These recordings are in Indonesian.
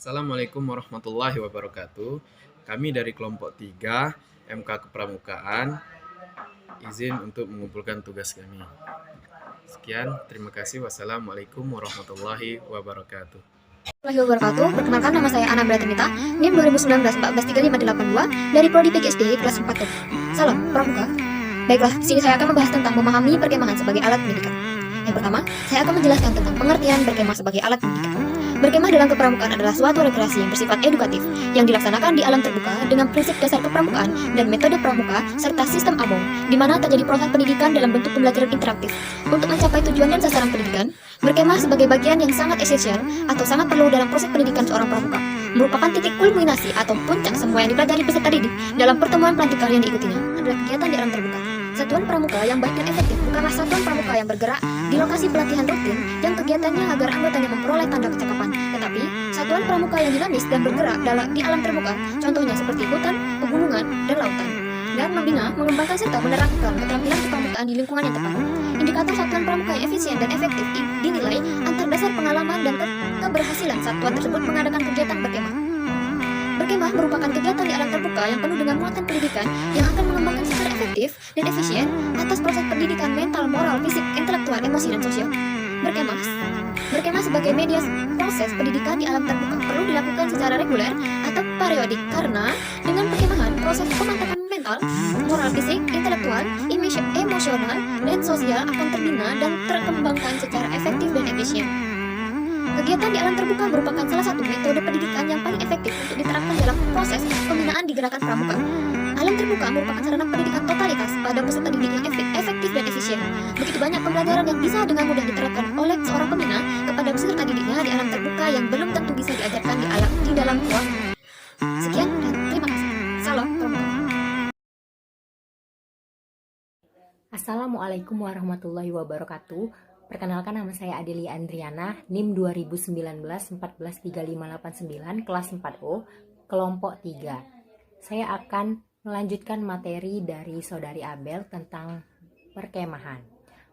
Assalamualaikum warahmatullahi wabarakatuh. Kami dari kelompok 3 MK Kepramukaan izin untuk mengumpulkan tugas kami. Sekian, terima kasih. Wassalamualaikum warahmatullahi wabarakatuh. Perkenalkan, nama saya Ana Bratinita, NIM 2019-143582 dari Prodi PGSD kelas 4. Salam Pramuka. Baiklah, di sini saya akan membahas tentang memahami perkemahan sebagai alat pendidikan. Yang pertama, saya akan menjelaskan tentang pengertian berkemah sebagai alat pendidikan. Berkemah dalam kepramukaan adalah suatu rekreasi yang bersifat edukatif yang dilaksanakan di alam terbuka dengan prinsip dasar kepramukaan dan metode pramuka serta sistem among, di mana terjadi proses pendidikan dalam bentuk pembelajaran interaktif. Untuk mencapai tujuan dan sasaran pendidikan, berkemah sebagai bagian yang sangat esensial atau sangat perlu dalam proses pendidikan seorang pramuka, merupakan titik kulminasi atau puncak semua yang dipelajari peserta didik dalam pertemuan pelantikan yang diikutinya adalah kegiatan di alam terbuka. Satuan pramuka yang baik dan efektif bukanlah satuan pramuka yang bergerak di lokasi pelatihan rutin yang kegiatannya agar anggotanya memperoleh tanda kecakapan, tetapi satuan pramuka yang dinamis dan bergerak di alam terbuka, contohnya seperti hutan, pegunungan, dan lautan, dan membina, mengembangkan serta menerapkan keterampilan kepramukaan di lingkungan yang tepat. Indikator satuan pramuka yang efisien dan efektif dinilai antar dasar pengalaman dan keberhasilan satuan tersebut mengadakan kegiatan berkemah. Berkemah merupakan kegiatan di alam terbuka yang penuh dengan muatan pendidikan yang akan mengembangkan secara efektif dan efisien atas proses pendidikan mental, moral, fisik, intelektual, emosi, dan sosial. Berkemah sebagai media proses pendidikan di alam terbuka perlu dilakukan secara reguler atau periodik karena dengan perkemahan proses pemantapan mental, moral, fisik, intelektual, emosional, dan sosial akan terbina dan terkembangkan secara efektif dan efisien. Kegiatan di alam terbuka merupakan salah satu metode pendidikan yang paling efektif untuk diterapkan dalam proses pembinaan di gerakan pramuka. Alam terbuka merupakan sarana pendidikan totalitas pada peserta didik yang efektif dan efisien. Begitu banyak pembelajaran yang bisa dengan mudah diterapkan oleh seorang pembina kepada peserta didiknya di alam terbuka yang belum tentu bisa diajarkan di dalam ruang. Sekian dan terima kasih. Salam Pramuka. Assalamualaikum warahmatullahi wabarakatuh. Perkenalkan, nama saya Adelia Andriana, NIM 2019-143589, kelas 4O, kelompok 3. Saya akan melanjutkan materi dari Saudari Abel tentang perkemahan.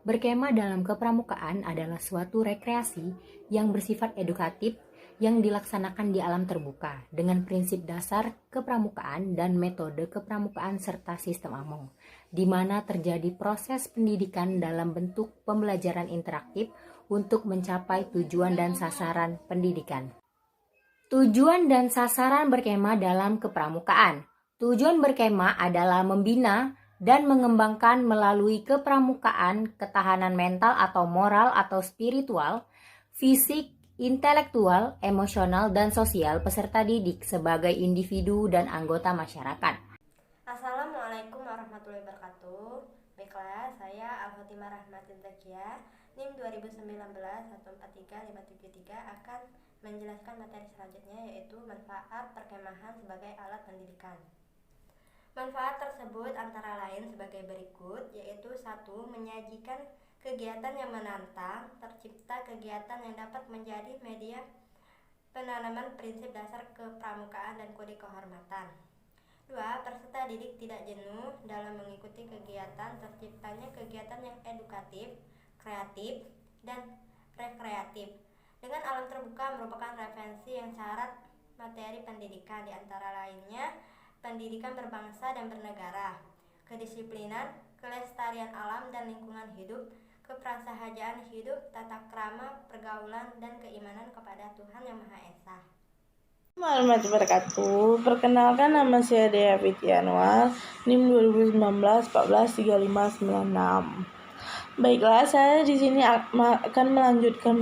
Berkemah dalam kepramukaan adalah suatu rekreasi yang bersifat edukatif yang dilaksanakan di alam terbuka dengan prinsip dasar kepramukaan dan metode kepramukaan serta sistem among, di mana terjadi proses pendidikan dalam bentuk pembelajaran interaktif untuk mencapai tujuan dan sasaran pendidikan. Tujuan dan sasaran berkemah dalam kepramukaan. Tujuan berkemah adalah membina dan mengembangkan melalui kepramukaan ketahanan mental atau moral atau spiritual, fisik, intelektual, emosional, dan sosial peserta didik sebagai individu dan anggota masyarakat. Assalamualaikum warahmatullahi wabarakatuh. Baiklah, saya Al-Khotimah Rahmatin Zakia, NIM 2019-143573 akan menjelaskan materi selanjutnya, yaitu manfaat perkemahan sebagai alat pendidikan. Manfaat tersebut antara lain sebagai berikut, yaitu 1. Menyajikan kegiatan yang menantang, tercipta kegiatan yang dapat menjadi media penanaman prinsip dasar kepramukaan dan kode kehormatan. 2. Peserta didik tidak jenuh dalam mengikuti kegiatan, terciptanya kegiatan yang edukatif, kreatif, dan rekreatif. Dengan alam terbuka merupakan referensi yang syarat materi pendidikan, di antara lainnya pendidikan berbangsa dan bernegara, kedisiplinan, kelestarian alam dan lingkungan hidup, keprasahajaan hidup, tata krama, pergaulan, dan keimanan kepada Tuhan Yang Maha Esa. Warahmatullahi wabarakatuh. Perkenalkan, nama saya Dea Fityanwar, NIM 2019-143596. Baiklah, saya di sini akan melanjutkan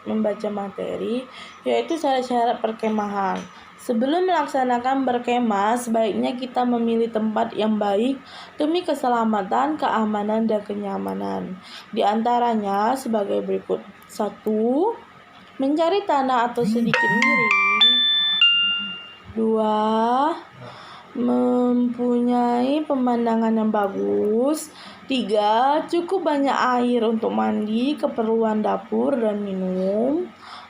membaca materi, yaitu syarat-syarat perkemahan. Sebelum melaksanakan berkemah, sebaiknya kita memilih tempat yang baik demi keselamatan, keamanan, dan kenyamanan. Di antaranya sebagai berikut. 1. Mencari tanah atau sedikit miring. 2. Mempunyai pemandangan yang bagus. 3. Cukup banyak air untuk mandi, keperluan dapur, dan minum.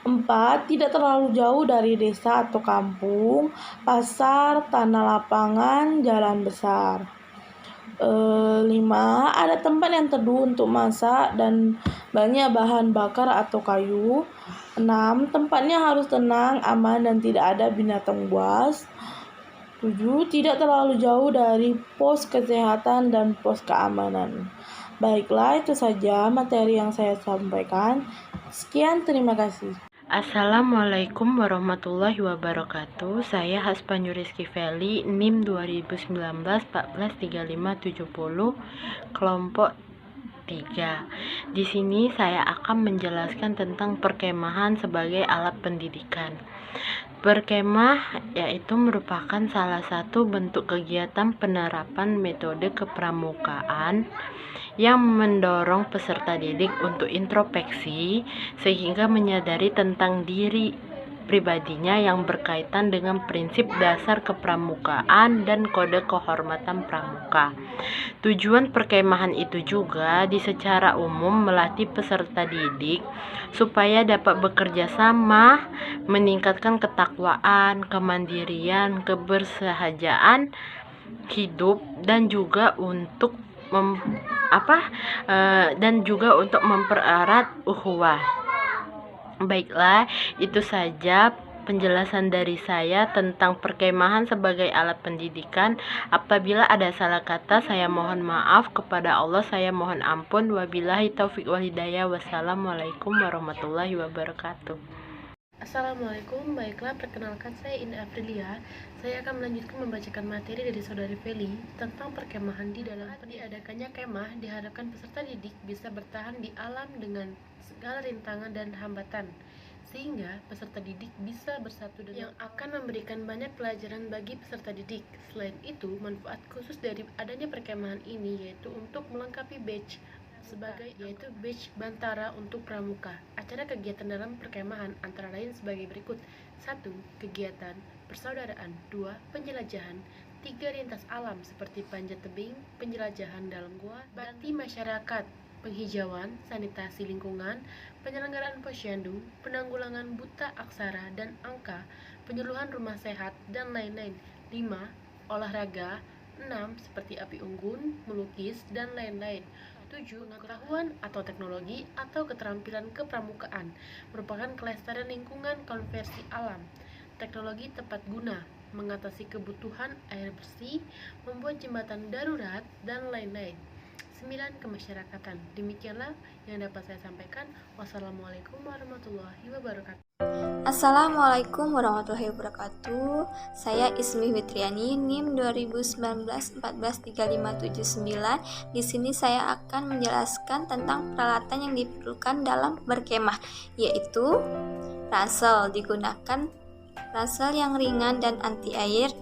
4. Tidak terlalu jauh dari desa atau kampung, pasar, tanah lapangan, jalan besar. 5. Ada tempat yang teduh untuk masak dan banyak bahan bakar atau kayu. 6. Tempatnya harus tenang, aman, dan tidak ada binatang buas. 7. Tidak terlalu jauh dari pos kesehatan dan pos keamanan. Baiklah, itu saja materi yang saya sampaikan. Sekian, terima kasih. Assalamualaikum warahmatullahi wabarakatuh. Saya Haspan Yuriski Feli, NIM 2019-143570, kelompok 3. Di sini saya akan menjelaskan tentang perkemahan sebagai alat pendidikan. Berkemah yaitu merupakan salah satu bentuk kegiatan penerapan metode kepramukaan yang mendorong peserta didik untuk introspeksi sehingga menyadari tentang diri pribadinya yang berkaitan dengan prinsip dasar kepramukaan dan kode kehormatan pramuka. Tujuan perkemahan itu juga secara umum melatih peserta didik supaya dapat bekerja sama, meningkatkan ketakwaan, kemandirian, kebersahajaan hidup, dan juga untuk mempererat ukhuwah. Baiklah, itu saja penjelasan dari saya tentang perkemahan sebagai alat pendidikan. Apabila ada salah kata, saya mohon maaf. Kepada Allah saya mohon ampun. Wabillahi taufiq wal hidayah. Wassalamualaikum warahmatullahi wabarakatuh. Assalamualaikum, baiklah perkenalkan saya Ina Aprilia. Saya akan melanjutkan membacakan materi dari Saudari Feli tentang perkemahan. Di dalam diadakannya kemah diharapkan peserta didik bisa bertahan di alam dengan segala rintangan dan hambatan, sehingga peserta didik bisa bersatu dengan yang akan memberikan banyak pelajaran bagi peserta didik. Selain itu, manfaat khusus dari adanya perkemahan ini yaitu untuk melengkapi badge Bantara untuk pramuka. Acara kegiatan dalam perkemahan antara lain sebagai berikut: 1. Kegiatan persaudaraan. 2. Penjelajahan. 3. Lintas alam seperti panjat tebing, penjelajahan dalam gua, bakti masyarakat, penghijauan, sanitasi lingkungan, penyelenggaraan posyandu, penanggulangan buta aksara dan angka, penyuluhan rumah sehat, dan lain-lain. 5. Olahraga. 6. Seperti api unggun, melukis, dan lain-lain. 7. Pengetahuan atau teknologi atau keterampilan kepramukaan merupakan kelestarian lingkungan konversi alam. Teknologi tepat guna, mengatasi kebutuhan air bersih, membuat jembatan darurat, dan lain-lain. 9. Kemasyarakatan. Demikianlah yang dapat saya sampaikan. Wassalamualaikum warahmatullahi wabarakatuh. Assalamualaikum warahmatullahi wabarakatuh. Saya Ismi Fitriani, NIM 2019-143579. Di sini saya akan menjelaskan tentang peralatan yang diperlukan dalam berkemah, yaitu ransel. Digunakan ransel yang ringan dan anti air,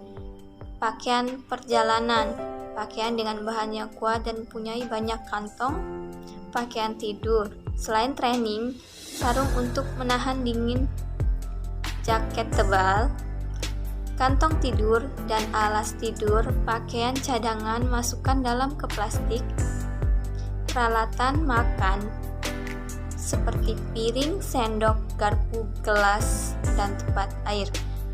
pakaian perjalanan, pakaian dengan bahan yang kuat dan mempunyai banyak kantong, pakaian tidur. Selain training, sarung untuk menahan dingin, jaket tebal, kantong tidur dan alas tidur, pakaian cadangan masukkan dalam ke plastik, peralatan makan seperti piring, sendok, garpu, gelas, dan tempat air,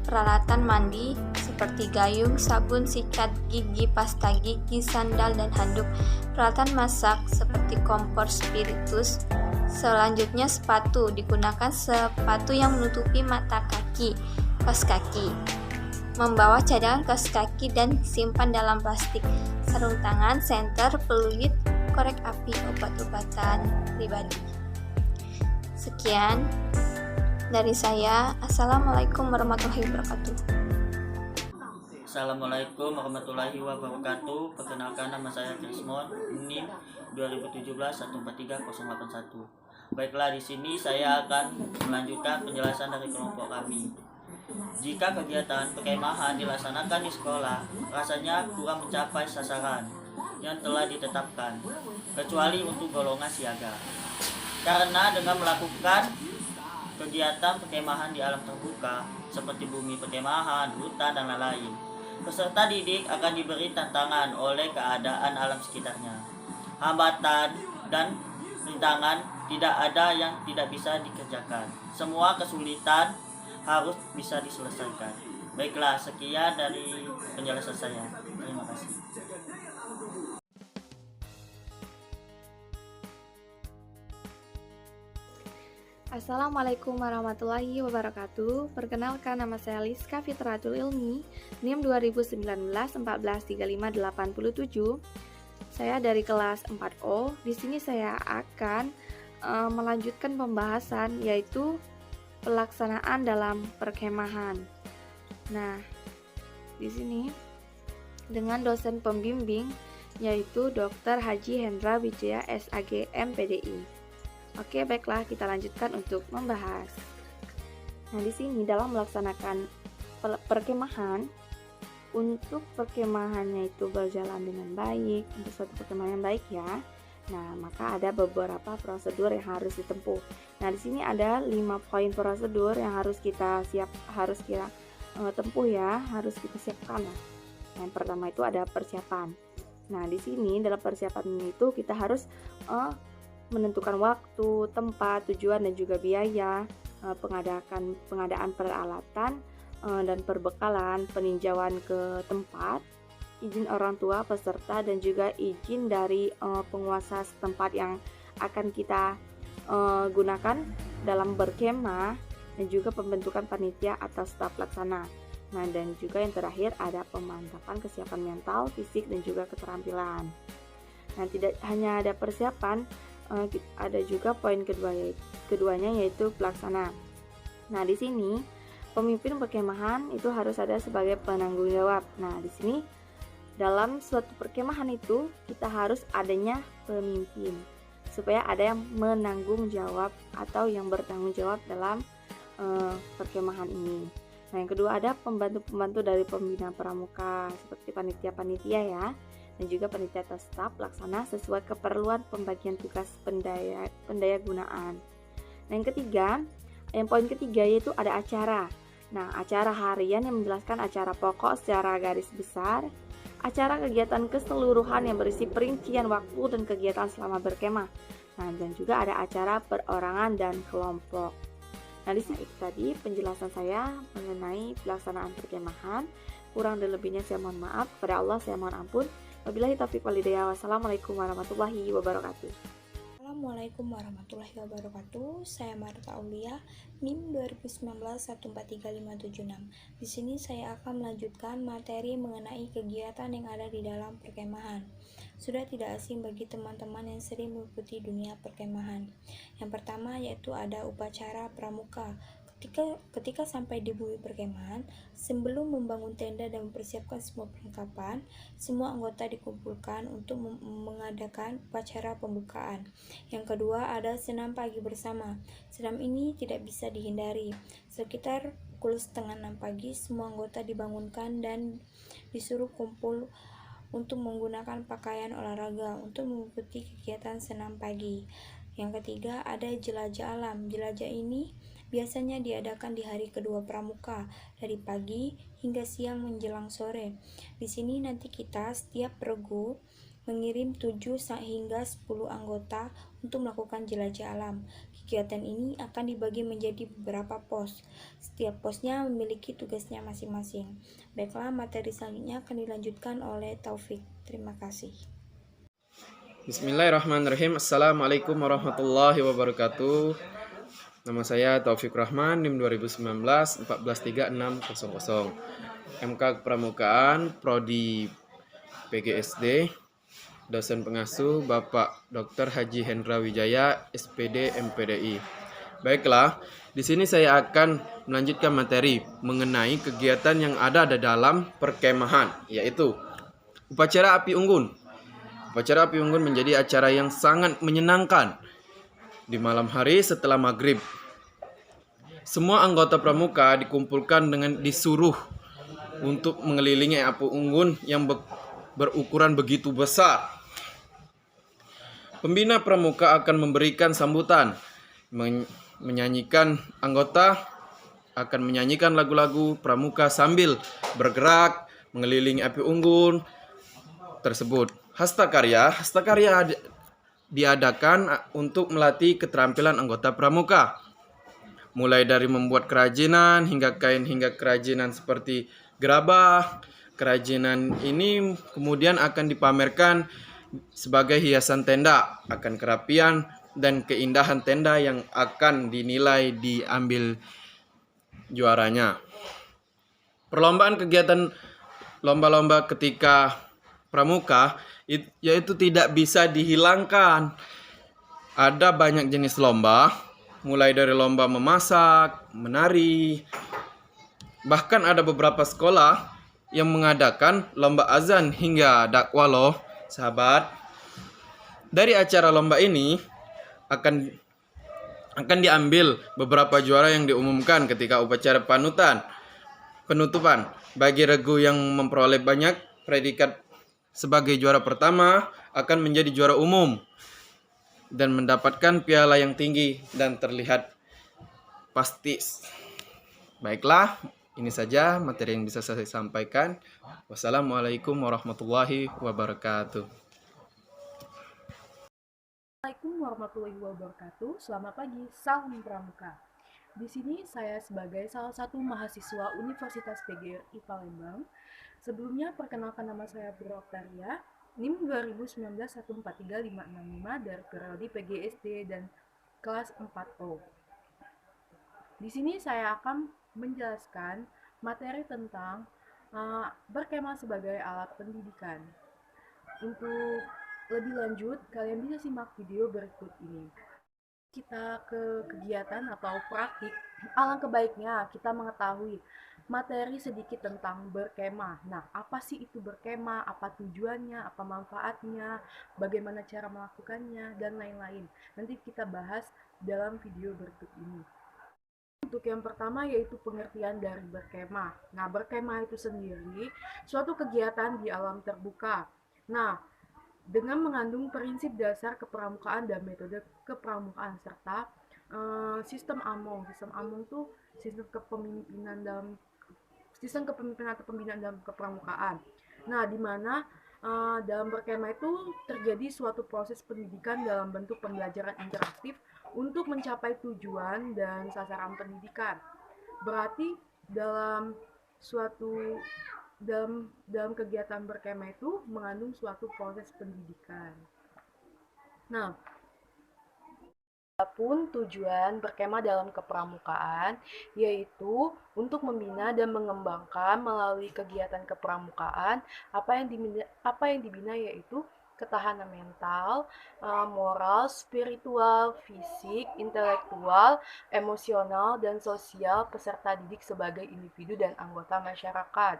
peralatan mandi seperti gayung, sabun, sikat gigi, pasta gigi, sandal, dan handuk, peralatan masak seperti kompor, spiritus. Selanjutnya sepatu. Digunakan sepatu yang menutupi mata kaki, kaos kaki, membawa cadangan kaos kaki dan simpan dalam plastik, sarung tangan, senter, peluit, korek api, obat-obatan pribadi. Sekian dari saya. Assalamualaikum warahmatullahi wabarakatuh. Assalamualaikum warahmatullahi wabarakatuh. Perkenalkan, nama saya Krismon, NIM 2017-143081. Baiklah, di sini saya akan melanjutkan penjelasan dari kelompok kami. Jika kegiatan perkemahan dilaksanakan di sekolah, rasanya kurang mencapai sasaran yang telah ditetapkan, kecuali untuk golongan siaga. Karena dengan melakukan kegiatan perkemahan di alam terbuka seperti bumi perkemahan, hutan, dan lain-lain, peserta didik akan diberi tantangan oleh keadaan alam sekitarnya. Hambatan dan rintangan tidak ada yang tidak bisa dikerjakan. Semua kesulitan harus bisa diselesaikan. Baiklah, sekian dari penjelasan saya. Terima kasih. Assalamualaikum warahmatullahi wabarakatuh. Perkenalkan, nama saya Liska Fitratul Ilmi, NIM 2019-143587. Saya dari kelas 4O. Di sini saya akan melanjutkan pembahasan yaitu pelaksanaan dalam perkemahan. Nah, di sini dengan dosen pembimbing yaitu Dr. Haji Hendra Wijaya SAG MPDI. Oke, baiklah kita lanjutkan untuk membahas. Nah, di sini dalam melaksanakan perkemahan, untuk perkemahannya itu berjalan dengan baik, untuk suatu perkemahan yang baik ya. Nah, maka ada beberapa prosedur yang harus ditempuh. Nah, di sini ada 5 poin prosedur yang harus kita tempuh ya, harus kita siapkan ya. Yang pertama itu ada persiapan. Nah, di sini dalam persiapan itu kita harus menentukan waktu, tempat, tujuan dan juga biaya, pengadaan peralatan dan perbekalan, peninjauan ke tempat, izin orang tua peserta dan juga izin dari penguasa setempat yang akan kita gunakan dalam berkemah, dan juga pembentukan panitia atau staf pelaksana. Nah, dan juga yang terakhir ada pemantapan kesiapan mental, fisik dan juga keterampilan. Nah, tidak hanya ada persiapan, ada juga poin keduanya yaitu pelaksana. Nah, di sini pemimpin perkemahan itu harus ada sebagai penanggung jawab. Nah, di sini dalam suatu perkemahan itu kita harus adanya pemimpin supaya ada yang menanggung jawab atau yang bertanggung jawab dalam perkemahan ini. Nah, yang kedua ada pembantu-pembantu dari pembina pramuka seperti panitia-panitia ya, dan juga panitia atau staf pelaksana sesuai keperluan pembagian tugas pendaya gunaan. Nah, poin ketiga yaitu ada acara. Nah, acara harian yang menjelaskan acara pokok secara garis besar, acara kegiatan keseluruhan yang berisi perincian waktu dan kegiatan selama berkemah. Nah, dan juga ada acara perorangan dan kelompok. Nah, di sini itu tadi penjelasan saya mengenai pelaksanaan perkemahan. Kurang dan lebihnya saya mohon maaf. Kepada Allah saya mohon ampun. Wabillahi taufiq wal hidayah. Wassalamualaikum warahmatullahi wabarakatuh. Assalamualaikum warahmatullahi wabarakatuh. Saya Marta Aulia, NIM 2019-143576. Di sini saya akan melanjutkan materi mengenai kegiatan yang ada di dalam perkemahan. Sudah tidak asing bagi teman-teman yang sering mengikuti dunia perkemahan. Yang pertama yaitu ada upacara pramuka. Ketika sampai di bumi perkemahan, sebelum membangun tenda dan mempersiapkan semua perlengkapan, semua anggota dikumpulkan untuk mengadakan upacara pembukaan. Yang kedua ada senam pagi bersama. Senam ini tidak bisa dihindari. Sekitar pukul 5:30 pagi, semua anggota dibangunkan dan disuruh kumpul untuk menggunakan pakaian olahraga untuk mengikuti kegiatan senam pagi. Yang ketiga ada jelajah alam. Jelajah ini biasanya diadakan di hari kedua pramuka dari pagi hingga siang menjelang sore. Di sini nanti kita setiap regu mengirim 7 hingga 10 anggota untuk melakukan jelajah alam. Kegiatan ini akan dibagi menjadi beberapa pos. Setiap posnya memiliki tugasnya masing-masing. Baiklah, materi selanjutnya akan dilanjutkan oleh Taufik. Terima kasih. Bismillahirrahmanirrahim. Assalamualaikum warahmatullahi wabarakatuh. Nama saya Taufik Rahman, NIM 2019-143600. MK Kepramukaan, Prodi PGSD, dosen pengasuh Bapak Dr. Haji Hendra Wijaya, SPD MPDI. Baiklah, di sini saya akan melanjutkan materi mengenai kegiatan yang ada di dalam perkemahan, yaitu upacara api unggun. Upacara api unggun menjadi acara yang sangat menyenangkan di malam hari setelah maghrib. Semua anggota pramuka dikumpulkan dengan disuruh untuk mengelilingi api unggun yang berukuran begitu besar. Pembina pramuka akan memberikan sambutan, anggota akan menyanyikan lagu-lagu pramuka sambil bergerak mengelilingi api unggun tersebut. Hastakarya diadakan untuk melatih keterampilan anggota pramuka, mulai dari membuat kerajinan hingga kain hingga kerajinan seperti gerabah. Kerajinan ini kemudian akan dipamerkan sebagai hiasan tenda, akan kerapian dan keindahan tenda yang akan dinilai diambil juaranya. Perlombaan kegiatan lomba-lomba ketika pramuka yaitu tidak bisa dihilangkan. Ada banyak jenis lomba, mulai dari lomba memasak, menari, bahkan ada beberapa sekolah yang mengadakan lomba azan hingga dakwah loh, sahabat. Dari acara lomba ini akan diambil beberapa juara yang diumumkan ketika upacara penutupan. Bagi regu yang memperoleh banyak predikat sebagai juara pertama akan menjadi juara umum dan mendapatkan piala yang tinggi dan terlihat pasti. Baiklah, ini saja materi yang bisa saya sampaikan. Wassalamualaikum warahmatullahi wabarakatuh. Assalamualaikum warahmatullahi wabarakatuh. Selamat pagi, salam pramuka. Di sini saya sebagai salah satu mahasiswa Universitas PGRI Palembang. Sebelumnya perkenalkan, nama saya Bro Octavia, NIM 2019143565 dari periode PGSD dan kelas 4O. Di sini saya akan menjelaskan materi tentang berkemah sebagai alat pendidikan. Untuk lebih lanjut, kalian bisa simak video berikut ini. Kita ke kegiatan atau praktik, alangkah baiknya kita mengetahui materi sedikit tentang berkemah. Nah, apa sih itu berkemah, apa tujuannya, apa manfaatnya, bagaimana cara melakukannya, dan lain-lain. Nanti kita bahas dalam video berikut ini. Untuk yang pertama yaitu pengertian dari berkemah. Nah, berkemah itu sendiri suatu kegiatan di alam terbuka. Nah, dengan mengandung prinsip dasar kepramukaan dan metode kepramukaan serta sistem AMONG. Sistem AMONG itu sistem kepemimpinan atau pembinaan dalam kepramukaan. Nah, di mana dalam berkemah itu terjadi suatu proses pendidikan dalam bentuk pembelajaran interaktif untuk mencapai tujuan dan sasaran pendidikan. Berarti dalam kegiatan berkemah itu mengandung suatu proses pendidikan. Nah, adapun tujuan berkemah dalam kepramukaan yaitu untuk membina dan mengembangkan melalui kegiatan kepramukaan apa yang dibina yaitu ketahanan mental, moral, spiritual, fisik, intelektual, emosional, dan sosial peserta didik sebagai individu dan anggota masyarakat.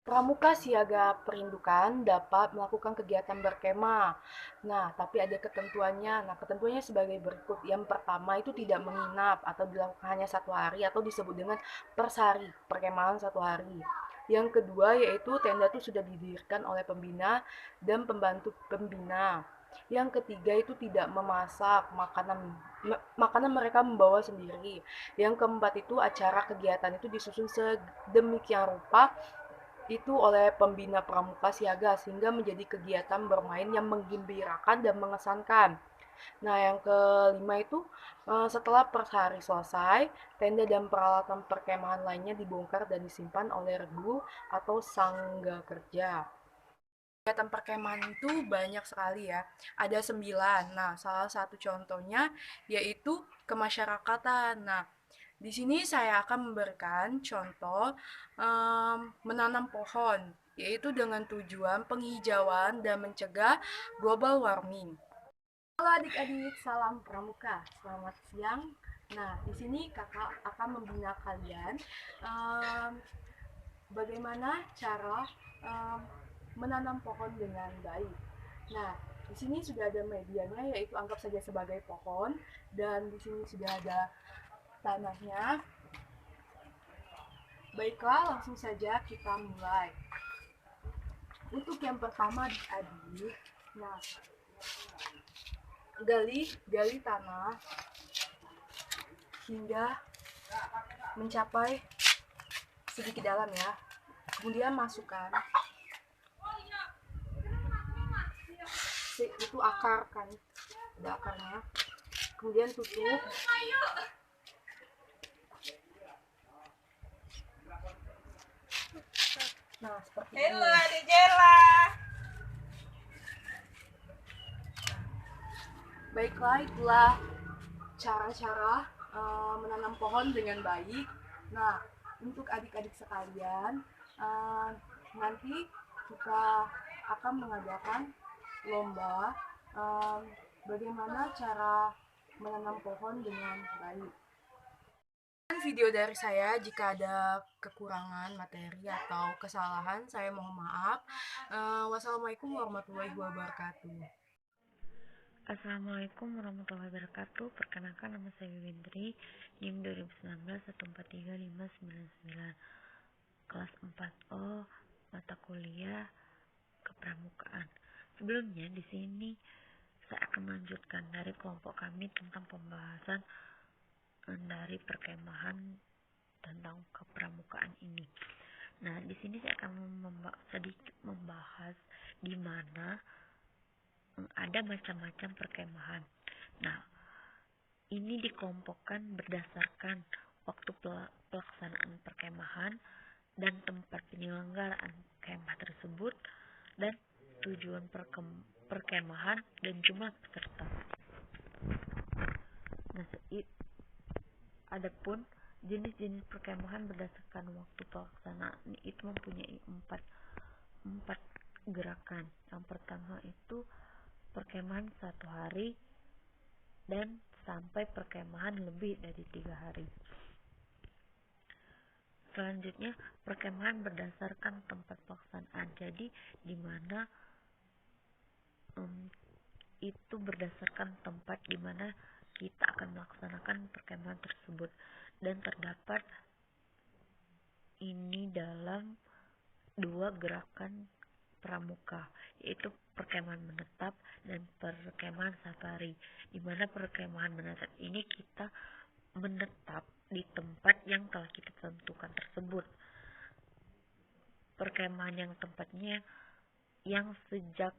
Pramuka siaga perindukan dapat melakukan kegiatan berkemah. Nah, tapi ada ketentuannya. Nah, ketentuannya sebagai berikut. Yang pertama itu tidak menginap atau dilakukan hanya 1 hari atau disebut dengan persari, perkemahan 1 hari. Yang kedua yaitu tenda itu sudah didirikan oleh pembina dan pembantu pembina. Yang ketiga itu tidak memasak, makanan mereka membawa sendiri. Yang keempat itu acara kegiatan itu disusun sedemikian rupa itu oleh pembina pramuka siaga sehingga menjadi kegiatan bermain yang menggembirakan dan mengesankan. Nah, yang kelima itu setelah persari selesai, tenda dan peralatan perkemahan lainnya dibongkar dan disimpan oleh regu atau sangga kerja. Kegiatan perkemahan itu banyak sekali ya, ada 9. Nah, salah satu contohnya yaitu kemasyarakatan. Nah, di sini saya akan memberikan contoh menanam pohon, yaitu dengan tujuan penghijauan dan mencegah global warming. Halo adik-adik, salam pramuka. Selamat siang. Nah, di sini kakak akan membina kalian bagaimana cara menanam pohon dengan baik. Nah, di sini sudah ada medianya, yaitu anggap saja sebagai pohon, dan di sini sudah ada tanahnya. Baiklah, langsung saja kita mulai. Untuk yang pertama adik-adik, nah, gali tanah hingga mencapai sedikit dalam ya. Kemudian masukkan itu akar kan, ada akarnya. Kemudian tutup. Nah, seperti ini. Baiklah, itulah cara-cara menanam pohon dengan baik. Nah, untuk adik-adik sekalian, nanti kita akan mengadakan lomba bagaimana cara menanam pohon dengan baik. Video dari saya, jika ada kekurangan materi atau kesalahan, saya mohon maaf. Wassalamualaikum warahmatullahi wabarakatuh. Assalamualaikum warahmatullahi wabarakatuh. Perkenalkan, nama saya Windri, NIM 2019-143599, kelas 4O, mata kuliah kepramukaan. Sebelumnya di sini saya akan melanjutkan dari kelompok kami tentang pembahasan dari perkemahan tentang kepramukaan ini. Nah, di sini saya akan sedikit membahas di mana ada macam-macam perkemahan. Nah, ini dikelompokkan berdasarkan waktu pelaksanaan perkemahan dan tempat penyelenggaraan kemah tersebut dan tujuan perkemahan dan jumlah peserta. Nah, adapun jenis-jenis perkemahan berdasarkan waktu pelaksanaan itu mempunyai empat gerakan. Yang pertama itu perkemahan 1 hari dan sampai perkemahan lebih dari 3 hari. Selanjutnya perkemahan berdasarkan tempat pelaksanaan. Jadi di mana itu berdasarkan tempat di mana kita akan melaksanakan perkemahan tersebut, dan terdapat ini dalam 2 gerakan pramuka, yaitu perkemahan menetap dan perkemahan safari. Di mana perkemahan menetap ini kita menetap di tempat yang telah kita tentukan tersebut. Perkemahan yang tempatnya yang sejak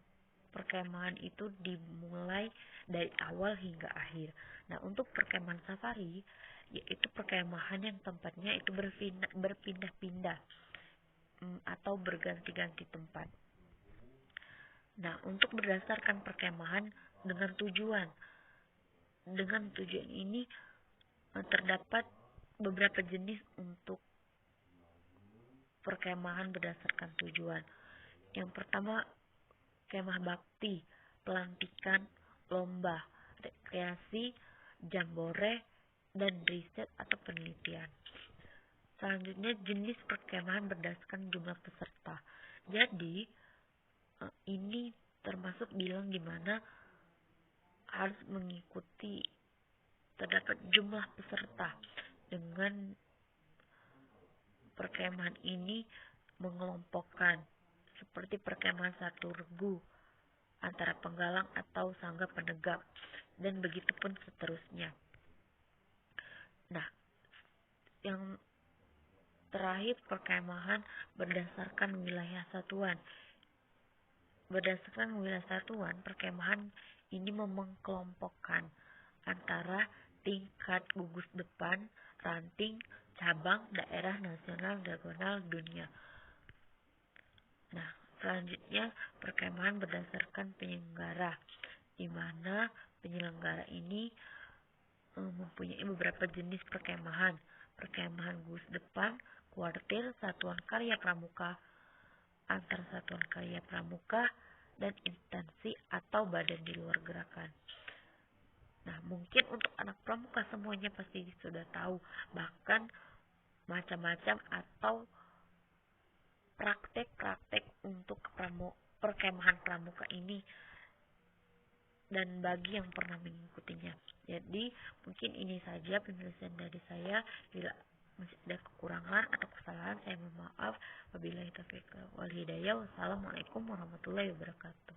perkemahan itu dimulai dari awal hingga akhir. Nah, untuk perkemahan safari yaitu perkemahan yang tempatnya itu berpindah-pindah atau berganti-ganti tempat. Nah, untuk berdasarkan perkemahan dengan tujuan. Dengan tujuan ini terdapat beberapa jenis untuk perkemahan berdasarkan tujuan. Yang pertama, kemah bakti, pelantikan, lomba, rekreasi, jambore, dan riset atau penelitian. Selanjutnya, jenis perkemahan berdasarkan jumlah peserta. Jadi ini termasuk bilang di mana harus mengikuti terdapat jumlah peserta. Dengan perkemahan ini mengelompokkan seperti perkemahan 1 regu antara penggalang atau sangga penegak, dan begitu pun seterusnya. Nah, yang terakhir perkemahan berdasarkan wilayah satuan. Berdasarkan wilayah satuan, perkemahan ini mengkelompokkan antara tingkat gugus depan, ranting, cabang, daerah, nasional, regional, dunia. Nah, selanjutnya perkemahan berdasarkan penyelenggara, di mana penyelenggara ini mempunyai beberapa jenis perkemahan. Perkemahan gugus depan, kuartil, satuan karya pramuka, antar satuan karya pramuka, dan instansi atau badan di luar gerakan. Nah, mungkin untuk anak pramuka semuanya pasti sudah tahu, bahkan macam-macam atau praktek-praktek untuk perkemahan pramuka ini, dan bagi yang pernah mengikutinya. Jadi mungkin ini saja penjelasan dari saya. Bila masih ada kekurangan atau kesalahan, saya mohon maaf. Wabillahi taufiq wal hidayah. Wassalamualaikum warahmatullahi wabarakatuh.